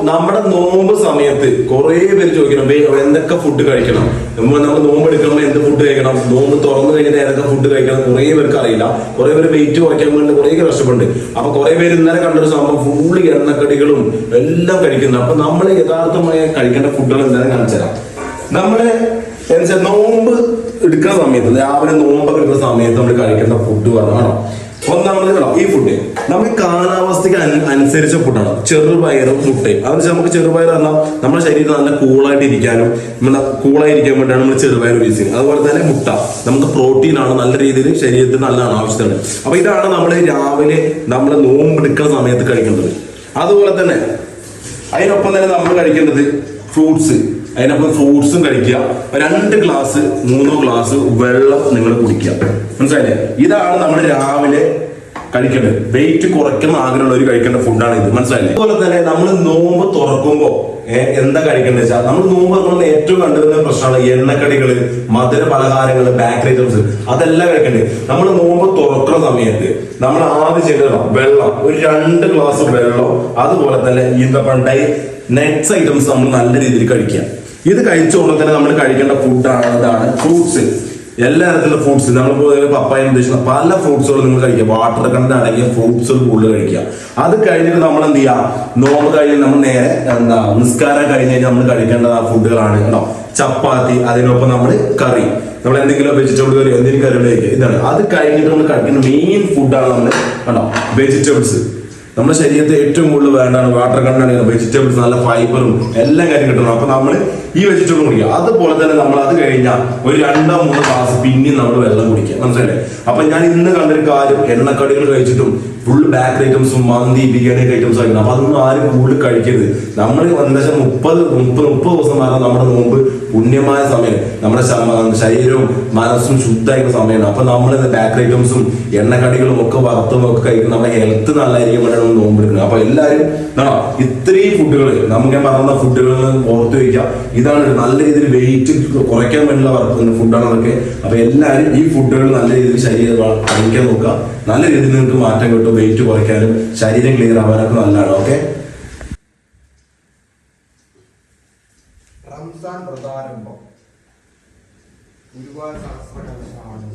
നമ്മുടെ നോമ്പ് സമയത്ത് കുറെ പേര് ചോദിക്കണം എന്തൊക്കെ ഫുഡ് കഴിക്കണം, നമ്മൾ നോമ്പ് എടുക്കുമ്പോൾ എന്ത് ഫുഡ് കഴിക്കണം, നോമ്പ് തുറന്നു കഴിഞ്ഞാൽ ഏതൊക്കെ ഫുഡ് കഴിക്കണം, കുറെ പേർക്ക് അറിയില്ല. കുറെ പേര് വെയിറ്റ് കുറയ്ക്കാൻ വേണ്ടി കുറെ കഷ്ടപ്പെട്ട്. അപ്പൊ കുറെ പേര് ഇന്നലെ കണ്ടൊരു സംഭവം ഫുള്ള് എണ്ണക്കടികളും എല്ലാം കഴിക്കുന്നു. അപ്പൊ നമ്മൾ യഥാർത്ഥമായി കഴിക്കേണ്ട ഫുഡുകൾ എന്തായാലും കാണിച്ചു തരാം. നമ്മള് നോമ്പ് എടുക്കുന്ന സമയത്ത്, രാവിലെ നോമ്പൊക്കെ എടുക്കുന്ന സമയത്ത് നമ്മൾ കഴിക്കേണ്ട ഫുഡ് പറഞ്ഞാണോ, ഒന്നാമത് ഈ ഫുഡ് നമ്മൾ കാലാവസ്ഥയ്ക്ക് അനുസരിച്ച ഫുഡാണ്. ചെറുപയറും മുട്ടയും. അത് നമുക്ക് ചെറുപയർ പറഞ്ഞാൽ നമ്മുടെ ശരീരം നല്ല കൂളായിട്ട് ഇരിക്കാനും കൂളായിരിക്കാൻ വേണ്ടിയാണ് നമ്മൾ ചെറുപയർ യൂസ് ചെയ്യുന്നത്. അതുപോലെ തന്നെ മുട്ട നമുക്ക് പ്രോട്ടീനാണ്, നല്ല രീതിയിൽ ശരീരത്തിന് നല്ലതാണ്, ആവശ്യമാണ്. അപ്പൊ ഇതാണ് നമ്മൾ രാവിലെ നമ്മൾ നോമ്പെടുക്കുന്ന സമയത്ത് കഴിക്കേണ്ടത്. അതുപോലെ തന്നെ അതിനൊപ്പം തന്നെ നമ്മൾ കഴിക്കേണ്ടത് ഫ്രൂട്ട്സ്. അതിനൊപ്പം ഫ്രൂട്ട്സും കഴിക്കുക. 2 ഗ്ലാസ് 3 ഗ്ലാസ് വെള്ളം നിങ്ങൾ കുടിക്കുക. മനസ്സിലായില്ലേ? ഇതാണ് നമ്മൾ രാവിലെ കഴിക്കേണ്ടത്. വെയിറ്റ് കുറയ്ക്കുന്ന ആഗ്രഹമുള്ളവർ കഴിക്കേണ്ട ഫുഡാണ് ഇത്. മനസ്സിലായില്ലേ? അതുപോലെ തന്നെ നമ്മൾ നോമ്പ് തുറക്കുമ്പോ എന്താ കഴിക്കേണ്ടത് വെച്ചാൽ, നമ്മൾ നോമ്പ് തുറക്കുന്ന ഏറ്റവും കണ്ടുവരുന്ന പ്രശ്നമാണ് എണ്ണക്കടികള്, മധുര പലഹാരങ്ങള്, ബേക്കറി ഐറ്റംസ്, അതെല്ലാം കഴിക്കേണ്ടത്. നമ്മൾ നോമ്പ് തുറക്കുന്ന സമയത്ത് നമ്മൾ ആദ്യം ചെയ്യേണ്ടത് വെള്ളം, ഒരു 2 ഗ്ലാസ് വെള്ളം. അതുപോലെ തന്നെ ഈന്തപ്പഴ, നട്ട്സ് ഐറ്റംസ് നമ്മൾ നല്ല രീതിയിൽ കഴിക്കുക. ഇത് കഴിച്ചുകൊണ്ട് തന്നെ നമ്മൾ കഴിക്കേണ്ട ഫുഡാണ് ഫ്രൂട്ട്സ്. എല്ലാ തരത്തിലുള്ള ഫ്രൂട്ട്സ്, നമ്മൾ പപ്പായ ഉദ്ദേശിക്കുന്ന പല ഫ്രൂട്ട്സുകളും നിങ്ങൾ കഴിക്കുക. വാട്ടർ കണ്ടന്റ് അടങ്ങിയ ഫ്രൂട്ട്സുകൾ കൂടുതൽ കഴിക്കുക. അത് കഴിഞ്ഞിട്ട് നമ്മൾ എന്ത് ചെയ്യാം, നോമ്പ് കഴിഞ്ഞ് നമ്മൾ നേരെ നിസ്കാരം കഴിഞ്ഞ് കഴിഞ്ഞാൽ നമ്മൾ കഴിക്കേണ്ട ഫുഡുകളാണ് കേട്ടോ. ചപ്പാത്തി, അതിനൊപ്പം നമ്മൾ കറി, നമ്മൾ എന്തെങ്കിലും വെജിറ്റബിൾ കറി, എന്തെങ്കിലും കറികൾ കഴിക്കുക. ഇതാണ്. അത് കഴിഞ്ഞിട്ട് നമ്മൾ കഴിക്കുന്ന മെയിൻ ഫുഡാണ് നമ്മൾ കേട്ടോ വെജിറ്റബിൾസ്. നമ്മുടെ ശരീരത്തെ ഏറ്റവും കൂടുതൽ വേണ്ടാണ് വാട്ടർ കണ്ടന്റ്, വെജിറ്റബിൾസ്, നല്ല ഫൈബറും എല്ലാം കാര്യം കിട്ടണം. അപ്പൊ നമ്മൾ ഈ വെജിറ്റബിൾ കുടിക്കുക. അതുപോലെ തന്നെ നമ്മൾ അത് കഴിഞ്ഞാൽ ഒരു 2-3 ഗ്ലാസ് പിന്നെയും നമ്മൾ വെള്ളം കുടിക്കുക. മനസ്സിലല്ലേ? അപ്പൊ ഞാൻ ഇന്ന് കണ്ടൊരു കാര്യം, എണ്ണക്കടികൾ കഴിച്ചിട്ടും ഫുൾ ബേക്കറി ഐറ്റംസും മന്തി ബിരിയാണി ഐറ്റംസ് കഴിക്കണം. അപ്പൊ അതൊന്നും ആരും കൂടുതൽ കഴിക്കരുത്. നമ്മൾ എന്താ 30 ദിവസം വരെ നമ്മുടെ നോമ്പ് പുണ്യമായ സമയം, നമ്മുടെ ശരീരവും മനസ്സും ശുദ്ധമായിരുന്ന സമയമാണ്. അപ്പൊ നമ്മൾ ബേക്കറി ഐറ്റംസും എണ്ണക്കടികളും ഒക്കെ വറുത്തും ഒക്കെ കഴിക്കും. നമ്മുടെ ഹെൽത്ത് നല്ലതായിരിക്കും വേണ്ടി നമ്മൾ നോമ്പ് എടുക്കുന്നത്. അപ്പൊ എല്ലാവരും ഇത്രയും ഫുഡുകൾ നമുക്ക് ഞാൻ പറഞ്ഞ ഫുഡുകൾ ഓർത്ത് വയ്ക്കാം. ഇതാണ് നല്ല രീതിയിൽ വെയിറ്റ് കുറയ്ക്കാൻ വേണ്ടിയുള്ള ഫുഡാണ് അതൊക്കെ. അപ്പൊ എല്ലാവരും ഈ ഫുഡുകൾ നല്ല രീതിയിൽ ശരീരം കഴിക്കാൻ നോക്കുക. നല്ല രീതിയിൽ നിങ്ങൾക്ക് മാറ്റം കിട്ടും. വെയിറ്റ് കുറയ്ക്കാനും ശരീരം ക്ലിയർ ആവാനൊക്കെ നല്ലതാണ്. ഓക്കെ. റംസാൻ വ്രതാരംഭം ഒരുപാട് ശാസ്ത്രകർഷമാണ്.